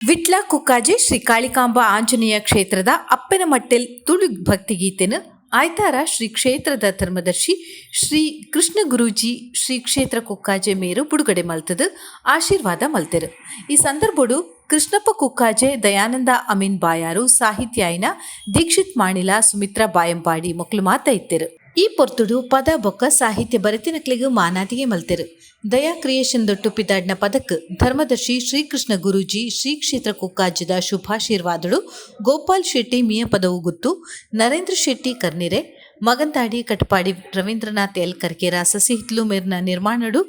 ವಿಟ್ಲ ಕುಕ್ಕಾಜೆ ಶ್ರೀ ಕಾಳಿಕಾಂಬ ಆಂಜನೇಯ ಕ್ಷೇತ್ರದ ಅಪ್ಪನಮಟ್ಟೆಲ್ ತುಳು ಭಕ್ತಿಗೀತೆನು ಆಯ್ತಾರ ಶ್ರೀ ಕ್ಷೇತ್ರದ ಧರ್ಮದರ್ಶಿ ಶ್ರೀ ಕೃಷ್ಣ ಗುರೂಜಿ ಶ್ರೀ ಕ್ಷೇತ್ರ ಕುಕ್ಕಾಜೆ ಮೇರು ಬಿಡುಗಡೆ ಮಲ್ತದು ಆಶೀರ್ವಾದ ಮಲ್ತೆರು. ಈ ಸಂದರ್ಭಡು ಕೃಷ್ಣಪ್ಪ ಕುಕ್ಕಾಜೆ ದಯಾನಂದ ಅಮೀನ್ ಬಾಯಾರು ಸಾಹಿತ್ಯಾಯನ ದೀಕ್ಷಿತ್ ಮಾಣಿಲ ಸುಮಿತ್ರಾ ಬಾಯಂಪಾಡಿ ಮೊಕ್ಲು ಮಾತ ಇತ್ತೆರು. ಈ ಪೊರ್ತುಡು ಪದ ಬೊಕ್ಕ ಸಾಹಿತ್ಯ ಬರೆತಿನಕ್ಲೆಗ್ ಮಾನಾತಿಗೆ ಮಲ್ತೆರು. ದಯಾ ಕ್ರಿಯೇಷನ್ ದೊಟ್ಟು ಪಿದಾಡ್ನ ಪದಕ್ ಧರ್ಮದರ್ಶಿ ಶ್ರೀಕೃಷ್ಣ ಗುರೂಜಿ ಶ್ರೀ ಕ್ಷೇತ್ರ ಕುಕ್ಕಾಜದ ಶುಭಾಶೀರ್ವಾದಗಳು ಗೋಪಾಲ್ ಶೆಟ್ಟಿ ಮಿಯ ಪದವು ಗುತ್ತು ನರೇಂದ್ರ ಶೆಟ್ಟಿ ಕರ್ನಿರೆ ಮಗಂತಾಡಿ ಕಟಪಾಡಿ ರವೀಂದ್ರನಾಥ್ ಎಲ್ ಕರ್ಕೇರ ಸಸಿಹಿತ್ಲು ಮೇರ್ನ ನಿರ್ಮಾಣಡು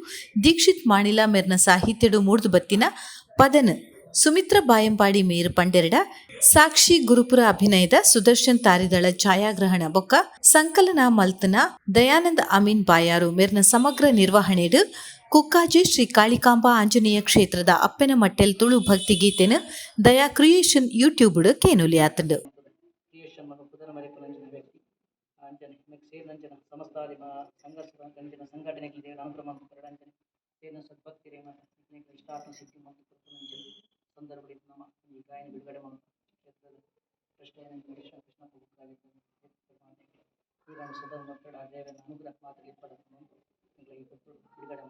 ದೀಕ್ಷಿತ್ ಮಾಣಿಲ ಮೇರ್ನ ಸಾಹಿತ್ಯಡು ಮೂಡ್ದು ಬತ್ತಿನ ಪದನ್ ಸುಮಿತ್ರಾ ಬಾಯಂಪಾಡಿ ಮೇರು ಪಂಡೆರಡ ಸಾಕ್ಷಿ ಗುರುಪುರ ಅಭಿನಯದ ಸುದರ್ಶನ್ ತಾರಿದಳ ಛಾಯಾಗ್ರಹಣ ಬೊಕ್ಕ ಸಂಕಲನ ಮಲ್ತನ ದಯಾನಂದ ಅಮೀನ್ ಬಾಯಾರು ಮೇರ್ನ ಸಮಗ್ರ ನಿರ್ವಹಣೆಡು ಕುಕ್ಕಾಜೆ ಶ್ರೀ ಕಾಳಿಕಾಂಬ ಆಂಜನೇಯ ಕ್ಷೇತ್ರದ ಅಪ್ಪನಮಟ್ಟೆಲ್ ತುಳು ಭಕ್ತಿಗೀತೆನು ದಯಾ ಕ್ರಿಯೇಷನ್ ಯೂಟ್ಯೂಬ್ ಕೇನುಲಿಯಾತಂಡು. ಸಂದರ್ಭದಲ್ಲಿ ನಮ್ಮ ಈ ಗಾಯನ ಬಿಡುಗಡೆ ಮಾಡುವ ಕೃಷ್ಣ ಈ ಸದಾ ಮಕ್ಕಳ ದೇವರ ಅನುಗ್ರಹ ಮಾತ್ರ ಬಿಡುಗಡೆ